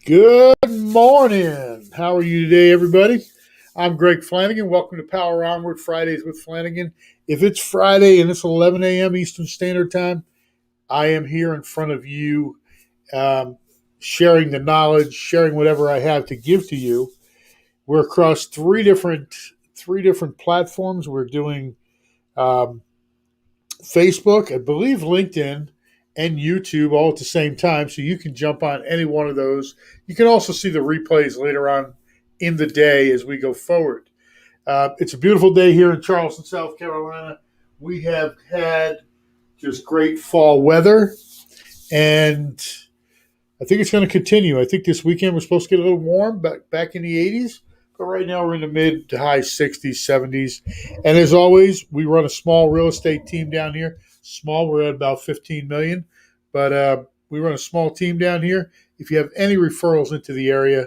Good morning. How are you today, everybody? I'm Greg Flanagan. Welcome to Power Onward Fridays with Flanagan. If it's Friday and it's 11 a.m. Eastern Standard Time, I am here in front of you, um, sharing the knowledge, sharing whatever I have to give to you. We're across three different platforms. We're doing um, Facebook, I believe LinkedIn, and YouTube all at the same time. So you can jump on any one of those. You can also see the replays later on in the day as we go forward. It's a beautiful day here in Charleston, South Carolina. We have had just great fall weather, and I think it's going to continue. I think this weekend we're supposed to get a little warm, back in the 80s. But right now we're in the mid to high 60s, 70s. And as always, we run a small real estate team down here. Small, we're at about 15 million. But we run a small team down here. If you have any referrals into the area,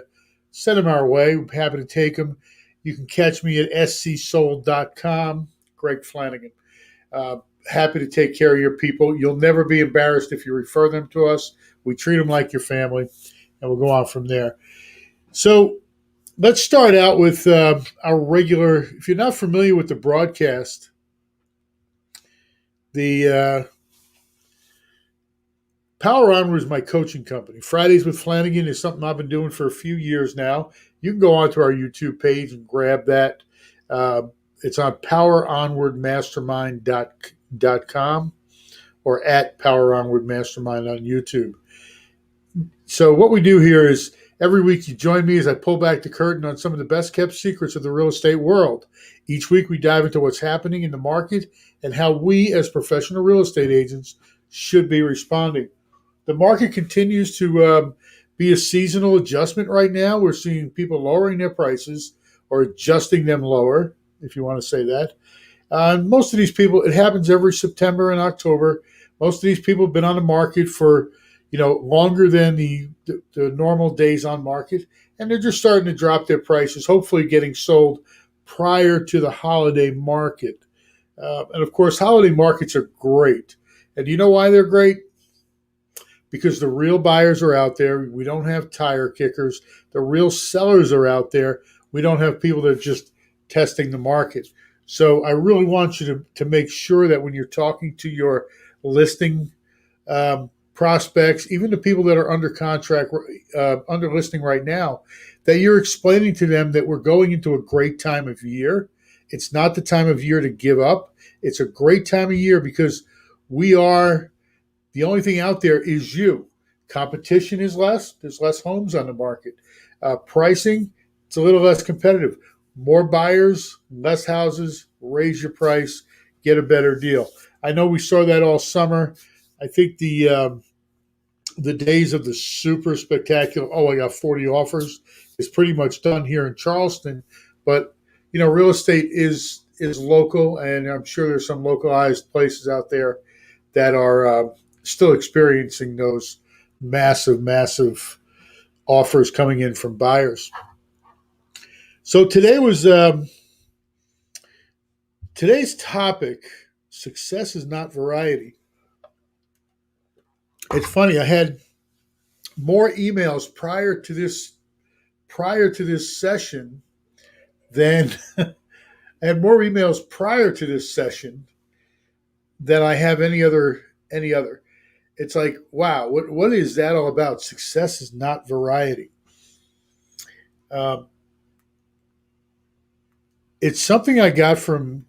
send them our way. We're happy to take them. You can catch me at scsold.com, Greg Flanagan. Uh, Happy to take care of your people. You'll never be embarrassed if you refer them to us. We treat them like your family, and we'll go on from there. So let's start out with our regular. If you're not familiar with the broadcast, the Power Onward is my coaching company. Fridays with Flanagan is something I've been doing for a few years now. You can go onto our YouTube page and grab that. Uh, it's on poweronwardmastermind.com or at Power Onward Mastermind on YouTube. So what we do here is every week you join me as I pull back the curtain on some of the best kept secrets of the real estate world. Each week we dive into what's happening in the market and how we as professional real estate agents should be responding. The market continues to be a seasonal adjustment right now. We're seeing people lowering their prices or adjusting them lower, if you want to say that. Most of these people, it happens every September and October. Most of these people have been on the market for, longer than the normal days on market, and they're just starting to drop their prices, hopefully getting sold prior to the holiday market. And of course, holiday markets are great. And do you know why they're great? Because the real buyers are out there. We don't have tire kickers. The real sellers are out there. We don't have people that are just testing the market. So I really want you to make sure that when you're talking to your listing prospects, even the people that are under contract, under listing right now, that you're explaining to them that we're going into a great time of year. It's not the time of year to give up. It's a great time of year because we are, the only thing out there is you. Competition is less. There's less homes on the market. Pricing, it's a little less competitive. More buyers, less houses, raise your price, get a better deal. I know we saw that all summer. I think the days of the super spectacular, I got 40 offers, is pretty much done here in Charleston. But, real estate is local, and I'm sure there's some localized places out there that are still experiencing those massive, massive offers coming in from buyers. So today's topic, success is not variety. It's funny, I had more emails prior to this session than I had more emails prior to this session than I have any other. It's like, wow, what is that all about? Success is not variety. Um, it's something I got from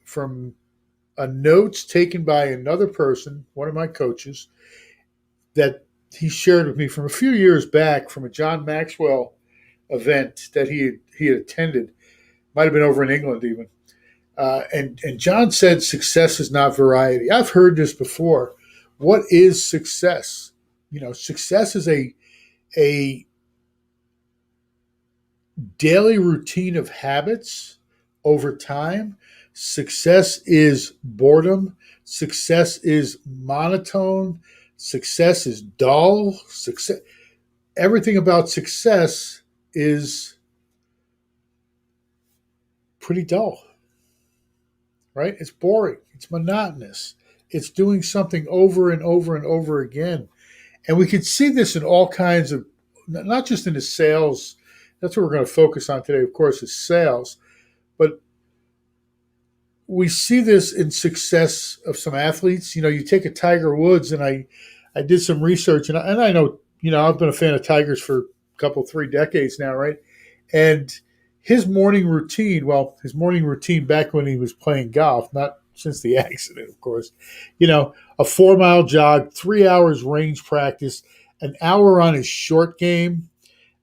a notes taken by another person, one of my coaches, that he shared with me from a few years back from a John Maxwell event that he had attended. Might have been over in England even. And John said success is not variety. I've heard this before. What is success? Success is a daily routine of habits over time. Success is boredom. Success is monotone. Success is dull. Everything about success is pretty dull, right? It's boring. It's monotonous. It's doing something over and over and over again. And we can see this in all kinds of not just in the sales. That's what we're going to focus on today, of course, is sales. But we see this in success of some athletes. You take a Tiger Woods, and I did some research, and I know, I've been a fan of Tigers for a couple, 3 decades now, right? And his morning routine, back when he was playing golf, not since the accident, of course, a 4 mile jog, 3 hours range practice, an hour on his short game,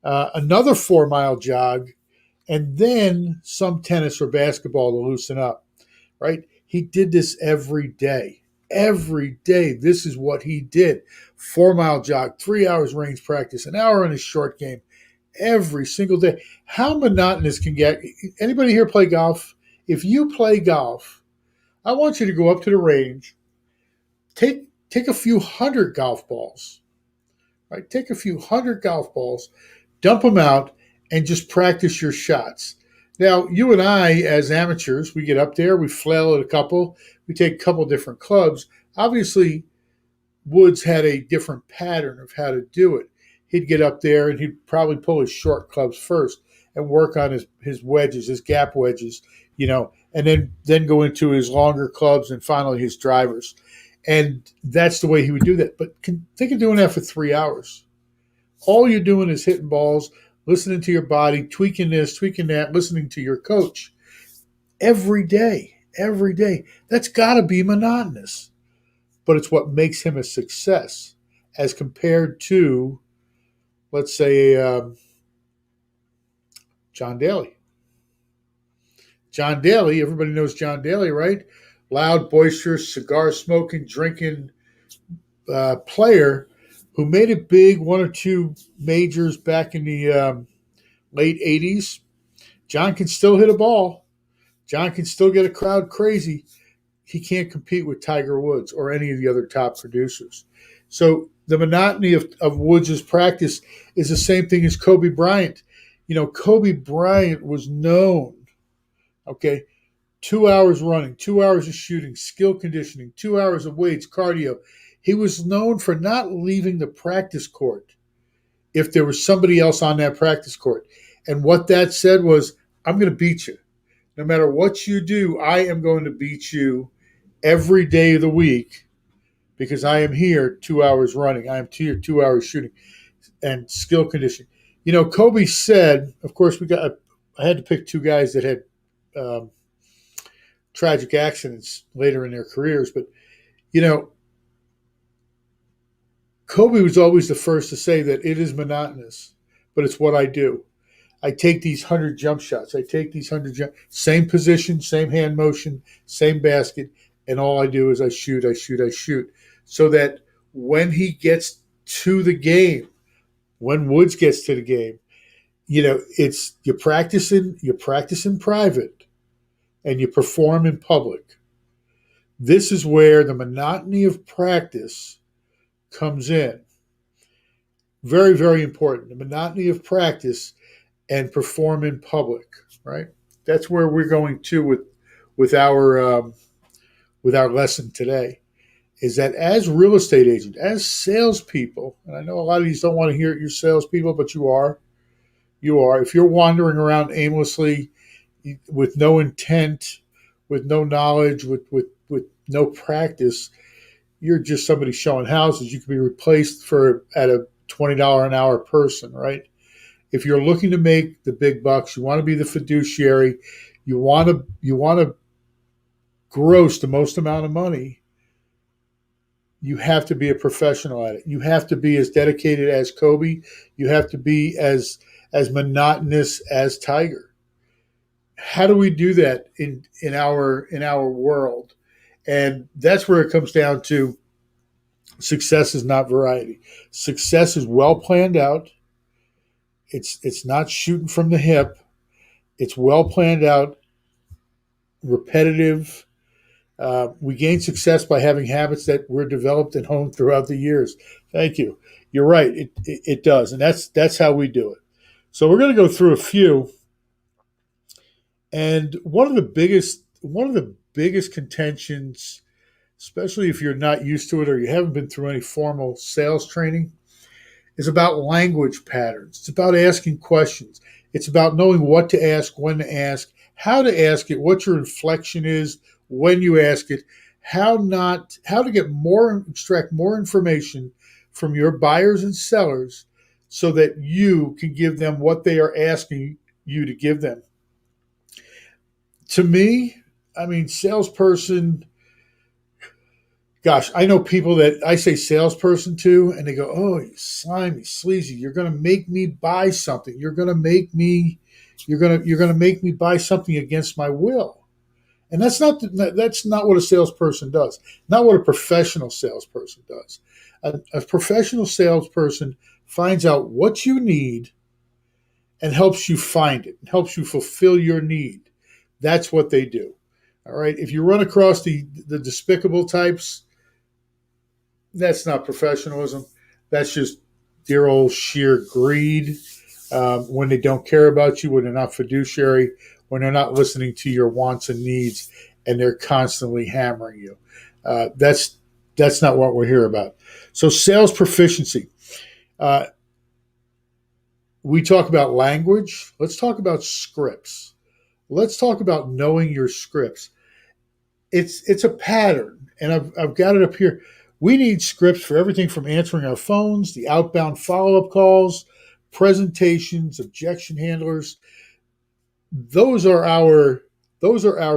another 4 mile jog, and then some tennis or basketball to loosen up, right? He did this every day. Every day, this is what he did. 4 mile jog, 3 hours range practice, an hour on his short game, every single day. How monotonous can get? Anybody here play golf? If you play golf, I want you to go up to the range, take a few hundred golf balls, right? Take a few hundred golf balls, dump them out, and just practice your shots. Now, you and I, as amateurs, we get up there, we flail at a couple, we take a couple different clubs. Obviously, Woods had a different pattern of how to do it. He'd get up there and he'd probably pull his short clubs first and work on his wedges, his gap wedges, and then go into his longer clubs and finally his drivers. And that's the way he would do that. But think of doing that for 3 hours. All you're doing is hitting balls, listening to your body, tweaking this, tweaking that, listening to your coach every day, every day. That's got to be monotonous. But it's what makes him a success as compared to, let's say, John Daly. John Daly, everybody knows John Daly, right? Loud, boisterous, cigar smoking, drinking player who made it big, 1 or 2 majors back in the late 80s. John can still hit a ball. John can still get a crowd crazy. He can't compete with Tiger Woods or any of the other top producers. So the monotony of Woods' practice is the same thing as Kobe Bryant. Kobe Bryant was known, 2 hours running, 2 hours of shooting, skill conditioning, 2 hours of weights, cardio. He was known for not leaving the practice court if there was somebody else on that practice court. And what that said was, I'm going to beat you. No matter what you do, I am going to beat you every day of the week because I am here 2 hours running. I am here 2 hours shooting and skill conditioning. Kobe said, of course, I had to pick 2 guys that had tragic accidents later in their careers. But, Kobe was always the first to say that it is monotonous, but it's what I do. I take these 100 jump shots. Same position, same hand motion, same basket, and all I do is I shoot. So that when he gets to the game, when Woods gets to the game, it's you practice in private and you perform in public. This is where the monotony of practice comes in. Very, very important. The monotony of practice and perform in public, right? That's where we're going to with our lesson today. Is that as real estate agents, as salespeople, and I know a lot of these don't want to hear it, you're salespeople, but you are. You are. If you're wandering around aimlessly with no intent, with no knowledge, with no practice, you're just somebody showing houses. You can be replaced at a $20 an hour person, right? If you're looking to make the big bucks, you want to be the fiduciary, you want to gross the most amount of money, you have to be a professional at it. You have to be as dedicated as Kobe. You have to be as monotonous as Tiger. How do we do that in our world? And that's where it comes down to success is not variety. Success is well planned out. It's not shooting from the hip. It's well planned out, repetitive. We gain success by having habits that were developed and honed throughout the years. Thank you. You're right. It does, and that's how we do it. So we're going to go through a few. And one of the biggest contentions, especially if you're not used to it or you haven't been through any formal sales training, is about language patterns. It's about asking questions. It's about knowing what to ask, when to ask, how to ask it, what your inflection is when you ask it, how to get more, extract more information from your buyers and sellers so that you can give them what they are asking you to give them. To me, I mean, salesperson, gosh, I know people that I say salesperson to, and they go, "Oh, you slimy, sleazy! You're going to make me buy something. You're going to make me buy something against my will." And that's not what a salesperson does. Not what a professional salesperson does. A professional salesperson finds out what you need and helps you find it, helps you fulfill your need. That's what they do. All right. If you run across the despicable types, that's not professionalism. That's just dear old sheer greed. When they don't care about you, when they're not fiduciary, when they're not listening to your wants and needs, and they're constantly hammering you. That's not what we're here about. So sales proficiency. We talk about language. Let's talk about scripts. Let's talk about knowing your scripts. It's a pattern, and I've got it up here. We need scripts for everything from answering our phones, the outbound follow-up calls, presentations, objection handlers. Those are our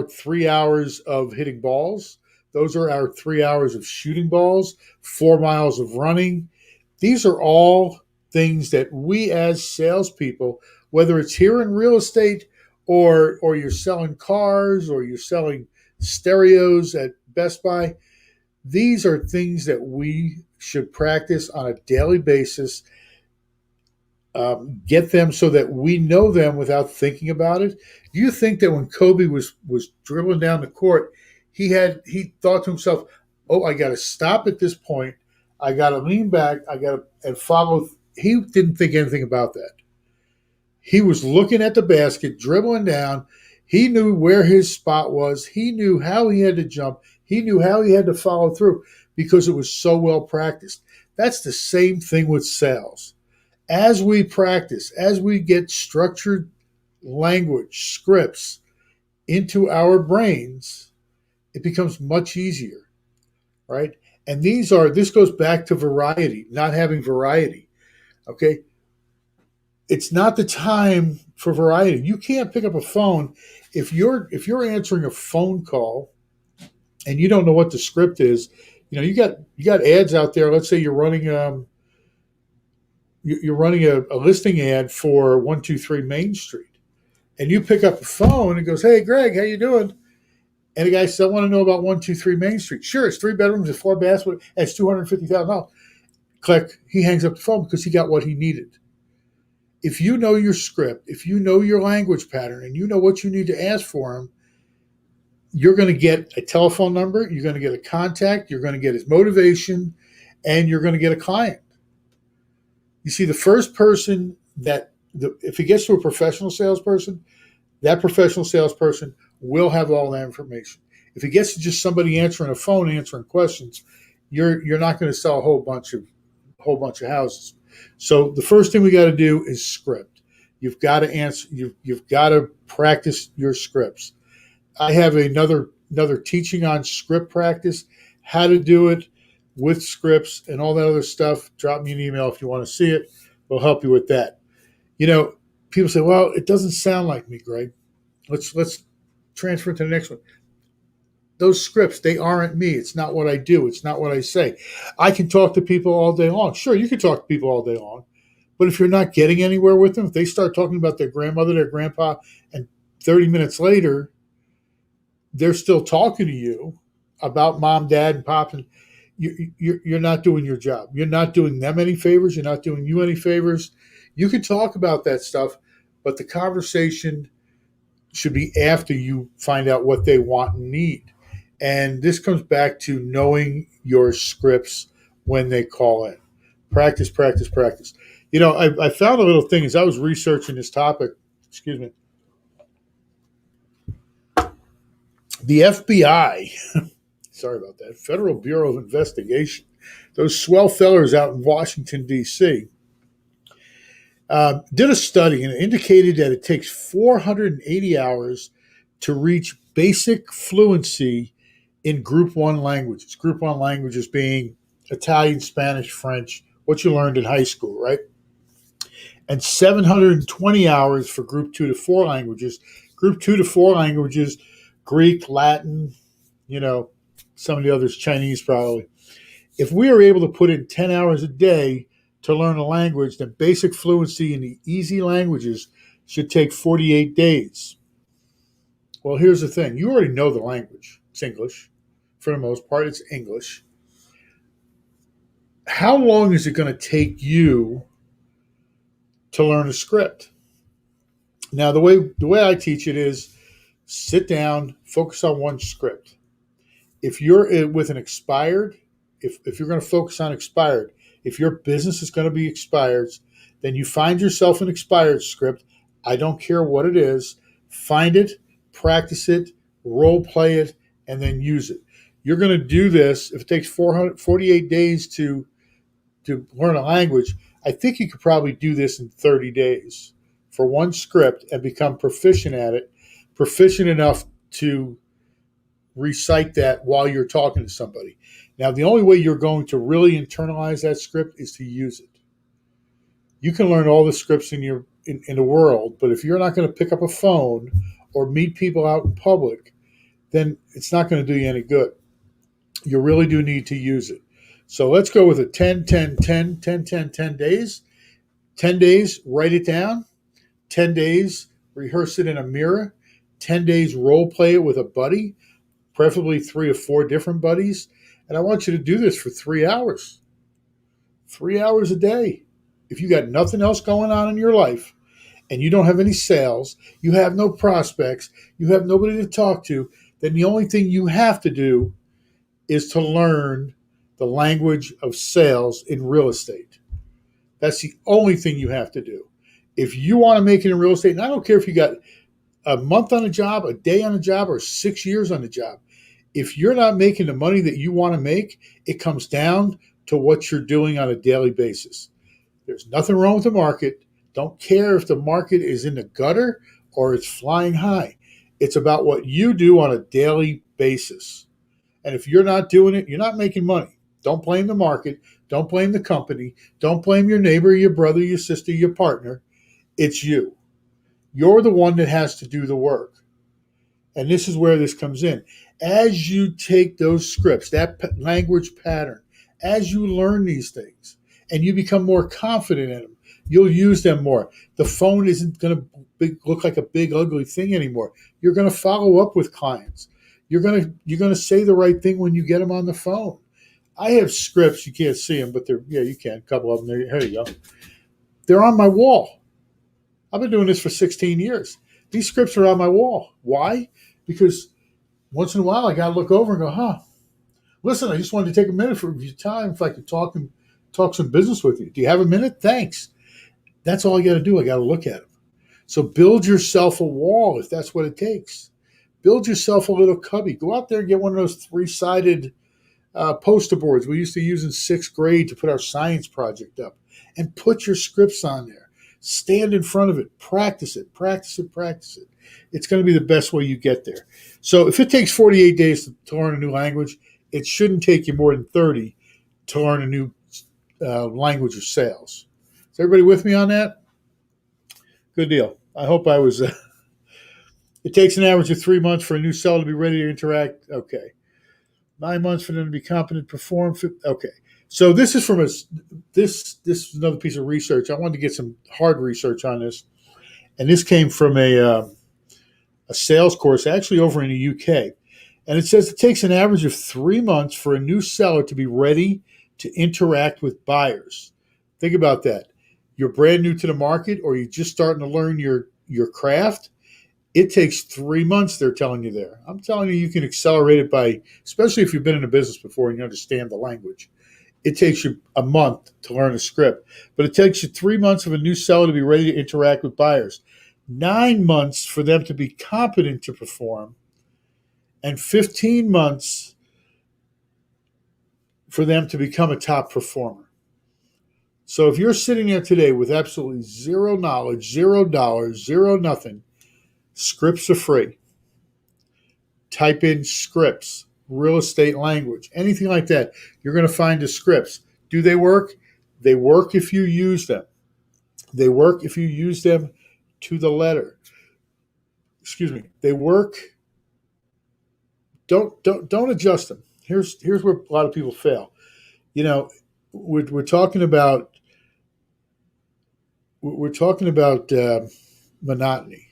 3 hours of hitting balls. Those are our 3 hours of shooting balls, 4 miles of running. These are all things that we as salespeople, whether it's here in real estate or you're selling cars or you're selling stereos at Best Buy, these are things that we should practice on a daily basis. Get them so that we know them without thinking about it. Do you think that when Kobe was dribbling down the court, he thought to himself, "Oh, I got to stop at this point. I got to lean back. I got to and follow." He didn't think anything about that. He was looking at the basket, dribbling down. He knew where his spot was. He knew how he had to jump. He knew how he had to follow through because it was so well practiced. That's the same thing with sales. As we practice, as we get structured language, scripts into our brains, it becomes much easier, right? And this goes back to variety, not having variety, okay? It's not the time for variety. You can't pick up a phone if you're answering a phone call and you don't know what the script is. You know, you got ads out there. Let's say you're running a listing ad for 123 Main Street, and you pick up the phone and goes, "Hey, Greg, how you doing?" And the guy says, "I want to know about 123 Main Street." "Sure, it's 3 bedrooms and 4 baths. It's $250,000. Click. He hangs up the phone because he got what he needed. If you know your script, if you know your language pattern, and you know what you need to ask for him, you're going to get a telephone number, you're going to get a contact, you're going to get his motivation, and you're going to get a client. You see, the first person if he gets to a professional salesperson, that professional salesperson will have all that information. If he gets to just somebody answering a phone, answering questions, you're not going to sell a whole bunch of houses. So the first thing we got to do is script. You've got to answer. You've got to practice your scripts. I have another teaching on script practice, how to do it with scripts and all that other stuff. Drop me an email if you want to see it. We'll help you with that. You know, people say, "Well, it doesn't sound like me, Greg." Let's transfer to the next one. Those scripts, they aren't me. It's not what I do. It's not what I say. I can talk to people all day long. Sure, you can talk to people all day long. But if you're not getting anywhere with them, if they start talking about their grandmother, their grandpa, and 30 minutes later, they're still talking to you about mom, dad, and pop, and you're not doing your job. You're not doing them any favors. You're not doing you any favors. You can talk about that stuff, but the conversation should be after you find out what they want and need. And this comes back to knowing your scripts when they call in. Practice, practice, practice. You know, I found a little thing as I was researching this topic. Excuse me. The FBI, sorry about that, Federal Bureau of Investigation, those swell fellers out in Washington, D.C., did a study and it indicated that it takes 480 hours to reach basic fluency in Group 1 languages. Group 1 languages being Italian, Spanish, French, what you learned in high school, right? And 720 hours for Group 2 to 4 languages. Group 2 to 4 languages, Greek, Latin, some of the others, Chinese probably. If we are able to put in 10 hours a day to learn a language, then basic fluency in the easy languages should take 48 days. Well, here's the thing. You already know the language. It's English. For the most part, it's English. How long is it going to take you to learn a script? Now, the way I teach it is sit down, focus on one script. If you're with an expired, if you're going to focus on expired, if your business is going to be expired, then you find yourself an expired script. I don't care what it is. Find it, practice it, role play it, and then use it. You're going to do this. If it takes 448 days to learn a language, I think you could probably do this in 30 days for one script and become proficient at it, proficient enough to recite that while you're talking to somebody. Now, the only way you're going to really internalize that script is to use it. You can learn all the scripts in the world, but if you're not going to pick up a phone or meet people out in public, then it's not going to do you any good. You really do need to use it. So let's go with a 10, 10, 10, 10, 10, 10 days. 10 days, write it down. 10 days, rehearse it in a mirror. 10 days, role play it with a buddy, preferably 3 or 4 different buddies. And I want you to do this for 3 hours. 3 hours a day. If you got nothing else going on in your life and you don't have any sales, you have no prospects, you have nobody to talk to, then the only thing you have to do is to learn the language of sales in real estate. That's the only thing you have to do. If you want to make it in real estate, and I don't care if you got a month on a job, a day on a job, or 6 years on a job, if you're not making the money that you want to make, it comes down to what you're doing on a daily basis. There's nothing wrong with the market. Don't care if the market is in the gutter or it's flying high. It's about what you do on a daily basis. And if you're not doing it, you're not making money. Don't blame the market. Don't blame the company. Don't blame your neighbor, your brother, your sister, your partner. It's you. You're the one that has to do the work. And this is where this comes in. As you take those scripts, that language pattern, as you learn these things and you become more confident in them, you'll use them more. The phone isn't going to look like a big, ugly thing anymore. You're going to follow up with clients. You're going to say the right thing when you get them on the phone. I have scripts. You can't see them, but you can. A couple of them. Here you go. They're on my wall. I've been doing this for 16 years. These scripts are on my wall. Why? Because once in a while I got to look over and go, listen, I just wanted to take a minute for your time if I could talk some business with you. Do you have a minute? Thanks. That's all I got to do. I got to look at them. So build yourself a wall if that's what it takes. Build yourself a little cubby. Go out there and get one of those 3-sided poster boards we used to use in 6th grade to put our science project up, and put your scripts on there. Stand in front of it. Practice it. Practice it. Practice it. It's going to be the best way you get there. So if it takes 48 days to learn a new language, it shouldn't take you more than 30 to learn a new language of sales. Is everybody with me on that? Good deal. I hope I was. It takes an average of 3 months for a new seller to be ready to interact. Okay. 9 months for them to be competent, perform. Okay. So this is from this is another piece of research. I wanted to get some hard research on this. And this came from a sales course actually over in the UK. And it says it takes an average of 3 months for a new seller to be ready to interact with buyers. Think about that. You're brand new to the market, or you're just starting to learn your craft. It takes 3 months, they're telling you there. I'm telling you, you can accelerate it by, especially if you've been in a business before and you understand the language. It takes you a month to learn a script, but it takes you 3 months of a new seller to be ready to interact with buyers, 9 months for them to be competent to perform, and 15 months for them to become a top performer. So if you're sitting there today with absolutely zero knowledge, $0, zero nothing, scripts are free. Type in scripts, real estate language, anything like that. You're going to find the scripts. Do they work? They work if you use them. They work if you use them to the letter. Excuse me. They work. Don't adjust them. Here's where a lot of people fail. You know, we're talking about monotony.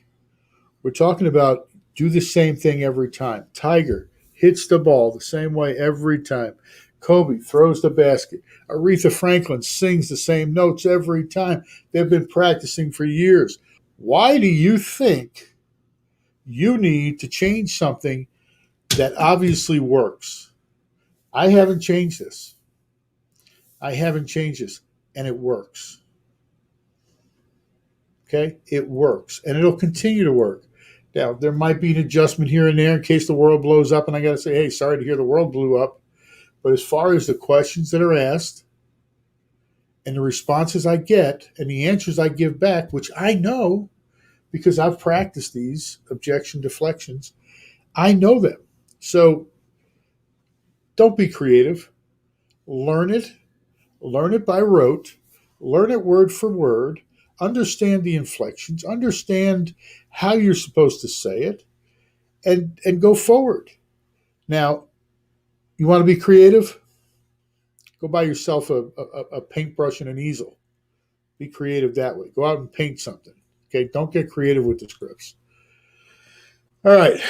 We're talking about do the same thing every time. Tiger hits the ball the same way every time. Kobe throws the basket. Aretha Franklin sings the same notes every time. They've been practicing for years. Why do you think you need to change something that obviously works? I haven't changed this. And it works. Okay? It works, and it'll continue to work. Now, there might be an adjustment here and there in case the world blows up, and I got to say, hey, sorry to hear the world blew up. But as far as the questions that are asked and the responses I get and the answers I give back, which I know because I've practiced these objection deflections, I know them. So don't be creative. Learn it. Learn it by rote. Learn it word for word. Understand the inflections. Understand how you're supposed to say it, and go forward. Now, you want to be creative? Go buy yourself a paintbrush and an easel. Be creative that way. Go out and paint something. Okay, don't get creative with the scripts. All right.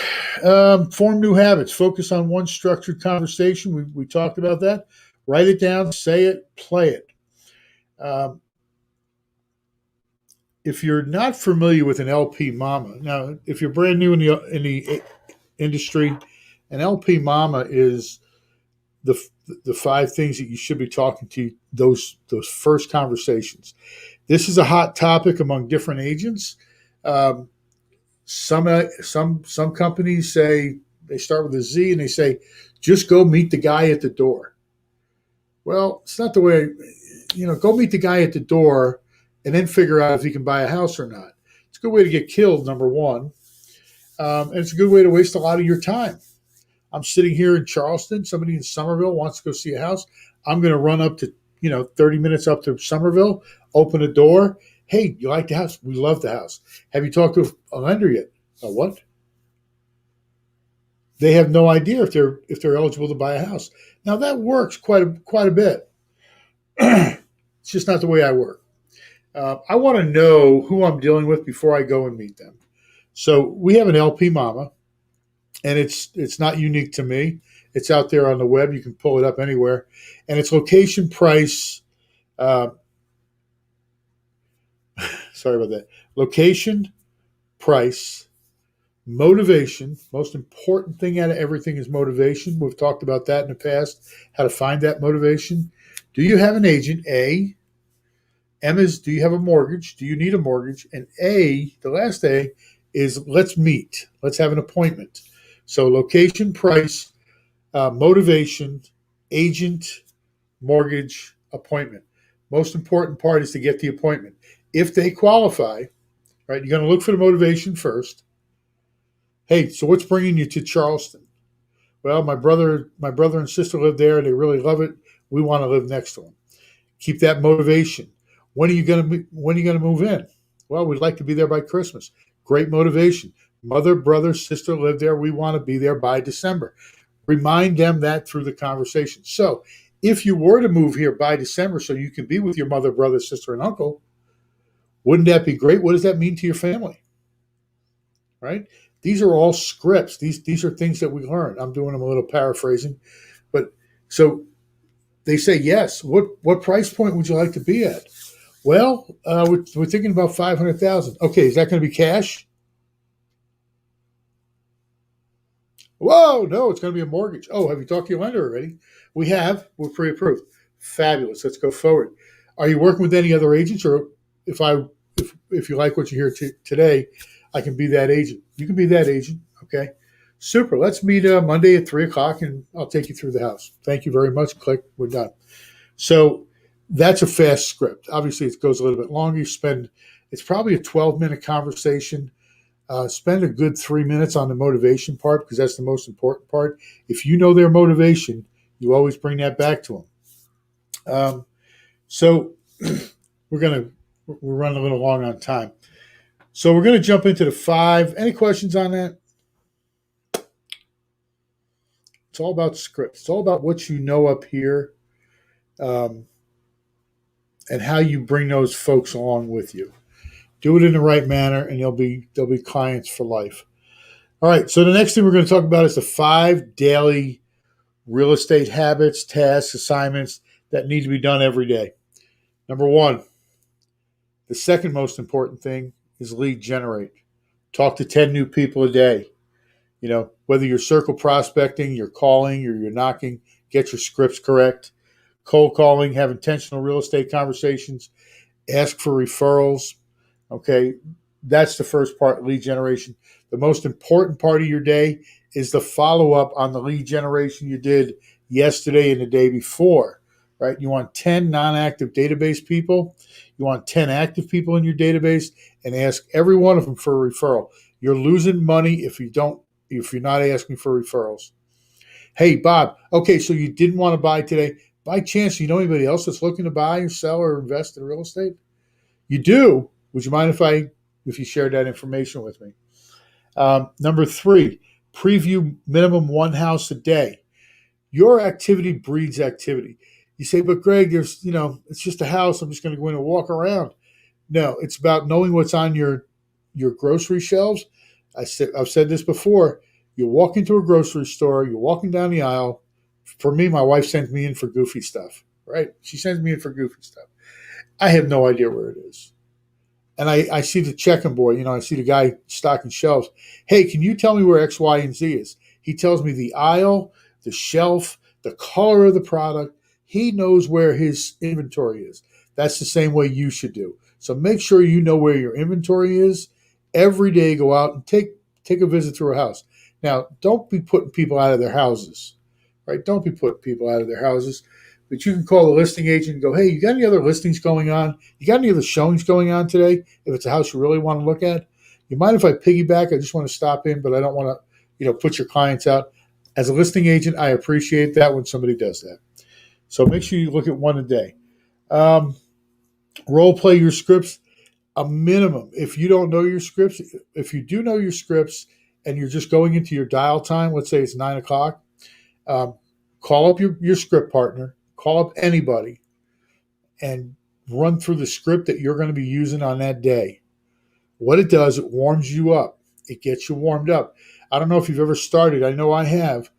Form new habits. Focus on one structured conversation. We talked about that. Write it down, say it, play it. If you're not familiar with an LP Mama, now if you're brand new in the industry, an LP Mama is the 5 things that you should be talking to those first conversations. This is a hot topic among different agents. Some companies say they start with a Z and they say just go meet the guy at the door. Well, it's not the way. Go meet the guy at the door and then figure out if he can buy a house or not. It's a good way to get killed, number one, and it's a good way to waste a lot of your time. I'm sitting here in Charleston. Somebody in Somerville wants to go see a house. I'm going to run up to, 30 minutes up to Somerville, open a door. Hey, you like the house? We love the house. Have you talked to a lender yet? A what? They have no idea if they're eligible to buy a house. Now that works quite a bit. It's just not the way I work. I want to know who I'm dealing with before I go and meet them. So we have an LP Mama. And it's not unique to me. It's out there on the web. You can pull it up anywhere. And it's location, price. Sorry about that. Location, price, motivation. Most important thing out of everything is motivation. We've talked about that in the past, how to find that motivation. Do you have an agent? A. M is, do you have a mortgage? Do you need a mortgage? And A, the last A, is let's meet. Let's have an appointment. So location, price, motivation, agent, mortgage, appointment. Most important part is to get the appointment. If they qualify, right, you're going to look for the motivation first. Hey, so what's bringing you to Charleston? Well, my brother and sister live there. They really love it. We want to live next to them. Keep that motivation. When are you going to move in? Well, we'd like to be there by Christmas. Great motivation. Mother, brother, sister live there. We want to be there by December. Remind them that through the conversation. So if you were to move here by December so you can be with your mother, brother, sister, and uncle, wouldn't that be great? What does that mean to your family? Right? These are all scripts. These are things that we learn. I'm doing them a little paraphrasing. But so they say, yes. What price point would you like to be at? Well, we're thinking about $500,000. Okay, is that going to be cash? Whoa, no, it's going to be a mortgage. Oh, have you talked to your lender already? We have. We're pre-approved. Fabulous. Let's go forward. Are you working with any other agents, or if you like what you hear today, I can be that agent. You can be that agent. Okay, super. Let's meet Monday at 3:00, and I'll take you through the house. Thank you very much. Click. We're done. So That's a fast script. Obviously, it goes a little bit longer. It's probably a 12-minute conversation. Spend a good 3 minutes on the motivation part because that's the most important part. If you know their motivation, you always bring that back to them. So we're running a little long on time. So we're going to jump into the 5. Any questions on that? It's all about scripts. It's all about what you know up here, and how you bring those folks along with you. Do it in the right manner, and they'll be clients for life. All right. So the next thing we're going to talk about is the 5 daily real estate habits, tasks, assignments that need to be done every day. Number 1, the second most important thing is lead generate. Talk to 10 new people a day. Whether you're circle prospecting, you're calling, or you're knocking, get your scripts correct. Cold calling, have intentional real estate conversations, ask for referrals. Okay, that's the first part, lead generation. The most important part of your day is the follow-up on the lead generation you did yesterday and the day before, right? You want 10 non-active database people. You want 10 active people in your database, and ask every one of them for a referral. You're losing money if you're not asking for referrals. Hey, Bob, okay, so you didn't want to buy today. By chance, you know anybody else that's looking to buy or sell or invest in real estate? You do. Would you mind if you shared that information with me? Number 3, preview minimum 1 house a day. Your activity breeds activity. You say, but Greg, it's just a house. I'm just going to go in and walk around. No, it's about knowing what's on your grocery shelves. I've said this before. You walk into a grocery store, you're walking down the aisle. For me, my wife sends me in for goofy stuff, right? She sends me in for goofy stuff. I have no idea where it is. And I see the checking board, I see the guy stocking shelves. Hey, can you tell me where X, Y, and Z is? He tells me the aisle, the shelf, the color of the product. He knows where his inventory is. That's the same way you should do. So make sure you know where your inventory is. Every day, go out and take a visit through a house. Now, don't be putting people out of their houses, right? Don't be putting people out of their houses. But you can call the listing agent and go, hey, you got any other listings going on? You got any other showings going on today? If it's a house you really want to look at, you mind if I piggyback? I just want to stop in, but I don't want to, put your clients out. As a listing agent, I appreciate that when somebody does that. So make sure you look at 1 a day. Role play your scripts, a minimum. If you don't know your scripts, if you do know your scripts and you're just going into your dial time, let's say it's 9 o'clock, call up your script partner. Call up anybody and run through the script that you're going to be using on that day. What it does, it warms you up. It gets you warmed up. I don't know if you've ever started. I know I have.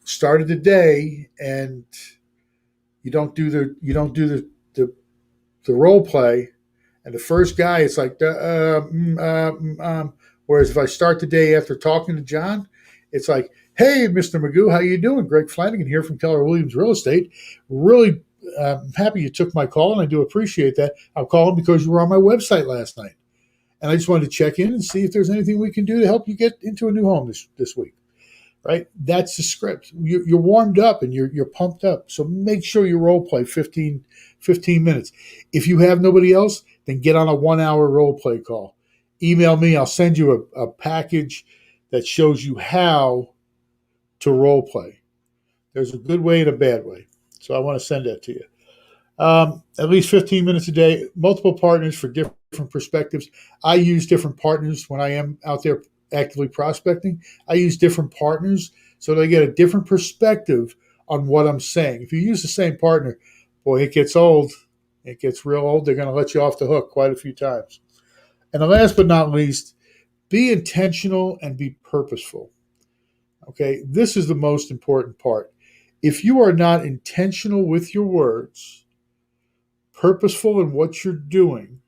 Started the day and you don't do the role play, and the first guy, it's like whereas if I start the day after talking to John, it's like, hey, Mr. Magoo, how you doing? Greg Flanagan here from Keller Williams Real Estate. Really happy you took my call, and I do appreciate that. I'm calling because you were on my website last night, and I just wanted to check in and see if there's anything we can do to help you get into a new home this week. Right? That's the script. You're warmed up and you're pumped up. So make sure you role play 15 minutes. If you have nobody else, then get on a 1-hour role play call. Email me. I'll send you a package that shows you how to role play. There's a good way and a bad way. So I want to send that to you. At least 15 minutes a day, multiple partners for different perspectives. I use different partners when I am out there actively prospecting. I use different partners so they get a different perspective on what I'm saying. If you use the same partner, boy, it gets old. It gets real old. They're going to let you off the hook quite a few times. And the last but not least, be intentional and be purposeful. Okay, this is the most important part. If you are not intentional with your words, purposeful in what you're doing,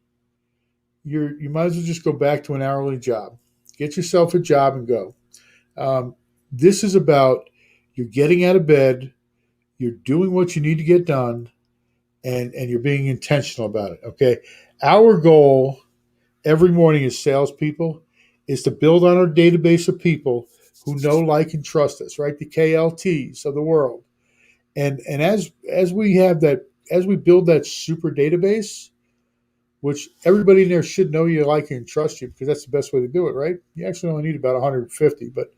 you might as well just go back to an hourly job. Get yourself a job and go. This is about you're getting out of bed, you're doing what you need to get done, and you're being intentional about it. Okay. Our goal every morning as salespeople is to build on our database of people who know, like, and trust us, right? The KLTs of the world. And as we have that as we build that super database, which everybody in there should know you, like, and trust you, because that's the best way to do it, right? You actually only need about 150, but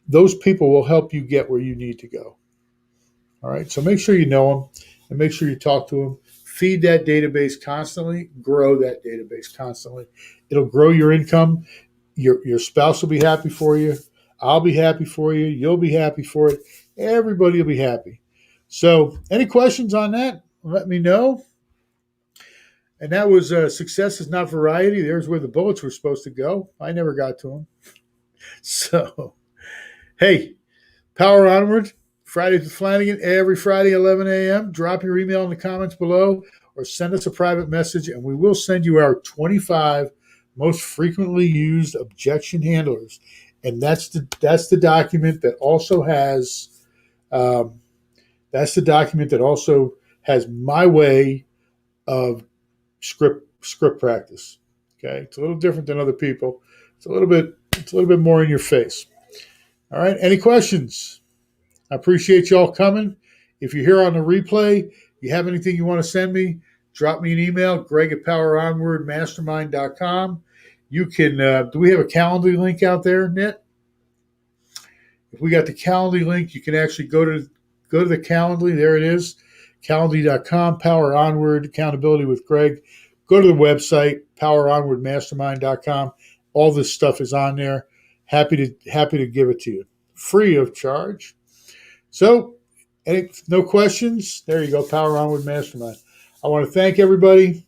those people will help you get where you need to go. All right. So make sure you know them and make sure you talk to them. Feed that database constantly, grow that database constantly. It'll grow your income. Your spouse will be happy for you. I'll be happy for you. You'll be happy for it. Everybody will be happy. So any questions on that? Let me know. And that was Success is Not Variety. There's where the bullets were supposed to go. I never got to them. So, hey, power onward. Fridays with Flanagan, every Friday, 11 a.m. Drop your email in the comments below or send us a private message, and we will send you our 25 most frequently used objection handlers. And that's the document that also has my way of script practice. Okay, it's a little different than other people. It's a little bit more in your face. All right. Any questions? I appreciate y'all coming. If you're here on the replay, you have anything you want to send me, drop me an email, greg@poweronwardmastermind.com. You can, do we have a Calendly link out there, Nit? If we got the Calendly link, you can actually go to the Calendly. There it is, calendly.com, Power Onward, Accountability with Greg. Go to the website, poweronwardmastermind.com. All this stuff is on there. Happy to give it to you, free of charge. So, no questions? There you go, Power Onward Mastermind. I want to thank everybody.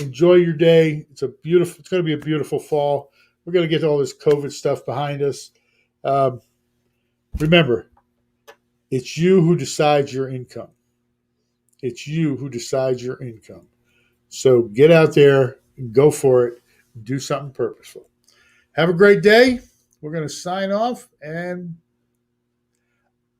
Enjoy your day. It's going to be a beautiful fall. We're going to get all this COVID stuff behind us. Remember, it's you who decides your income. It's you who decides your income. So get out there, go for it, do something purposeful. Have a great day. We're going to sign off and